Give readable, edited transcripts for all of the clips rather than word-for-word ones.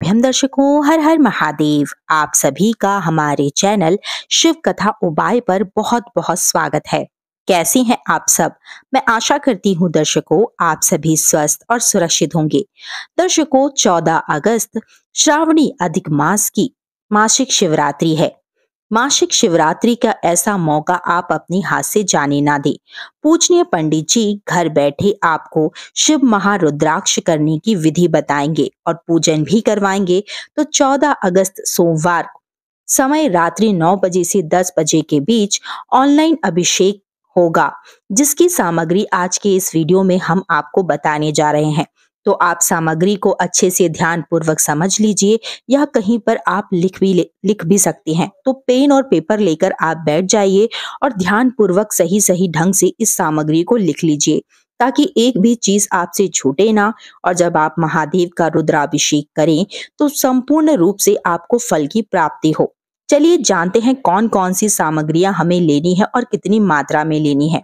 नमस्तुभ्यम दर्शकों, हर हर महादेव। आप सभी का हमारे चैनल शिव कथा उबाय पर बहुत बहुत स्वागत है। कैसे हैं आप सब? मैं आशा करती हूँ दर्शकों आप सभी स्वस्थ और सुरक्षित होंगे। दर्शकों, 14 अगस्त श्रावणी अधिक मास की मासिक शिवरात्रि है। मासिक शिवरात्रि का ऐसा मौका आप अपने हाथ से जाने ना दें। पूजनीय पंडित जी घर बैठे आपको शिव महारुद्राक्ष करने की विधि बताएंगे और पूजन भी करवाएंगे। तो 14 अगस्त सोमवार को समय रात्रि 9 बजे से 10 बजे के बीच ऑनलाइन अभिषेक होगा, जिसकी सामग्री आज के इस वीडियो में हम आपको बताने जा रहे हैं। तो आप सामग्री को अच्छे से ध्यान पूर्वक समझ लीजिए, या कहीं पर आप लिख भी सकते हैं। तो पेन और पेपर लेकर आप बैठ जाइए और ध्यान पूर्वक सही सही ढंग से इस सामग्री को लिख लीजिए, ताकि एक भी चीज आपसे छूटे ना। और जब आप महादेव का रुद्राभिषेक करें तो संपूर्ण रूप से आपको फल की प्राप्ति हो। चलिए जानते हैं कौन कौन सी सामग्रियां हमें लेनी है और कितनी मात्रा में लेनी है।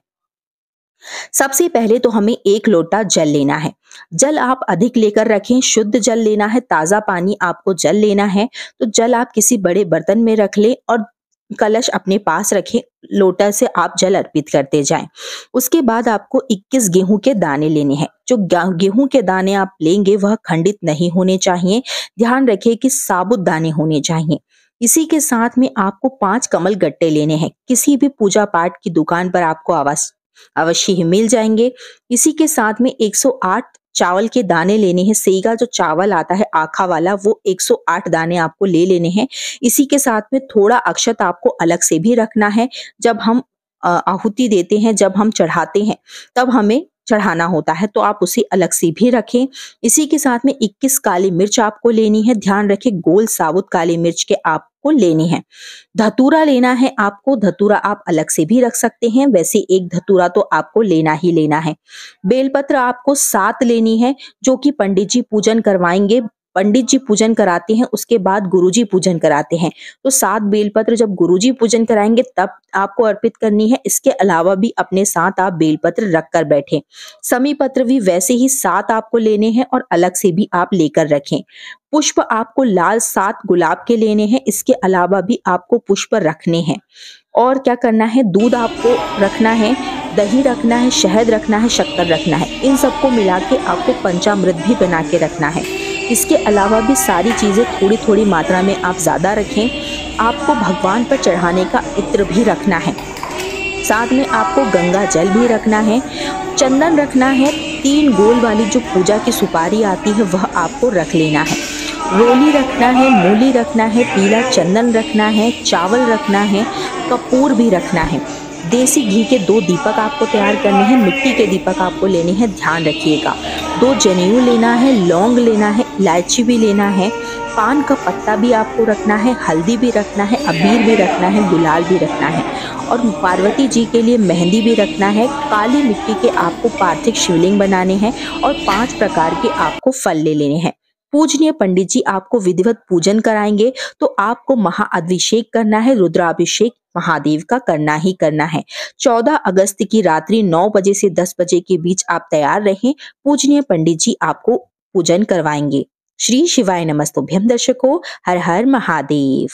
सबसे पहले तो हमें 1 लोटा जल लेना है। जल आप अधिक लेकर रखें, शुद्ध जल लेना है, ताजा पानी आपको जल लेना है। तो जल आप किसी बड़े बर्तन में रख लें और कलश अपने पास रखें, लोटा से आप जल अर्पित करते जाएं। उसके बाद आपको 21 गेहूं के दाने लेने हैं। जो गेहूं के दाने आप लेंगे वह खंडित नहीं होने चाहिए, ध्यान रखिए कि साबुत दाने होने चाहिए। इसी के साथ में आपको 5 कमल गट्टे लेने हैं। किसी भी पूजा पाठ की दुकान पर आपको अवश्य ही मिल जाएंगे। इसी के साथ में 108 चावल के दाने लेने हैं। सेगा जो चावल आता है आखा वाला, वो 108 दाने आपको ले लेने हैं। इसी के साथ में थोड़ा अक्षत आपको अलग से भी रखना है। जब हम आहुति देते हैं, जब हम चढ़ाते हैं, तब हमें चढ़ाना होता है, तो आप उसे अलग से भी रखें। इसी के साथ में 21 काली मिर्च आपको लेनी है। ध्यान रखें गोल साबुत काली मिर्च के आपको लेनी है। धतूरा लेना है आपको। धतूरा आप अलग से भी रख सकते हैं, वैसे एक धतूरा तो आपको लेना ही लेना है। बेलपत्र आपको 7 लेनी है, जो कि पंडित जी पूजन करवाएंगे। पंडित जी पूजन कराते हैं, उसके बाद गुरुजी पूजन कराते हैं। तो 7 बेलपत्र जब गुरुजी पूजन कराएंगे तब आपको अर्पित करनी है। इसके अलावा भी अपने साथ आप बेलपत्र रख कर बैठे। समी पत्र भी वैसे ही 7 आपको लेने हैं और अलग से भी आप लेकर रखें। पुष्प आपको लाल 7 गुलाब के लेने हैं। इसके अलावा भी आपको पुष्प रखने हैं। और क्या करना है, दूध आपको रखना है, दही रखना है, शहद रखना है, शक्कर रखना है। इन सबको मिला के आपको पंचामृत भी बना के रखना है। इसके अलावा भी सारी चीज़ें थोड़ी थोड़ी मात्रा में आप ज़्यादा रखें। आपको भगवान पर चढ़ाने का इत्र भी रखना है। साथ में आपको गंगा जल भी रखना है, चंदन रखना है। 3 गोल वाली जो पूजा की सुपारी आती है वह आपको रख लेना है। रोली रखना है, मूली रखना है, पीला चंदन रखना है, चावल रखना है, कपूर भी रखना है। देसी घी के 2 दीपक आपको तैयार करने हैं। मिट्टी के दीपक आपको लेने हैं, ध्यान रखिएगा। 2 जनेऊ लेना है, लौंग लेना है, इलायची भी लेना है, पान का पत्ता भी आपको रखना है, हल्दी भी रखना है, अबीर भी रखना है, गुलाल भी रखना है, और पार्वती जी के लिए मेहंदी भी रखना है। काली मिट्टी के आपको पार्थिव शिवलिंग बनाने हैं और 5 प्रकार के आपको फल ले लेने हैं। पूजनीय पंडित जी आपको विधिवत पूजन कराएंगे। तो आपको महाअभिषेक करना है, रुद्राभिषेक महादेव का करना ही करना है। 14 अगस्त की रात्रि 9 बजे से 10 बजे के बीच आप तैयार रहें। पूजनीय पंडित जी आपको पूजन करवाएंगे। श्री शिवाय नमस्तुभ्यम दर्शकों, हर हर महादेव।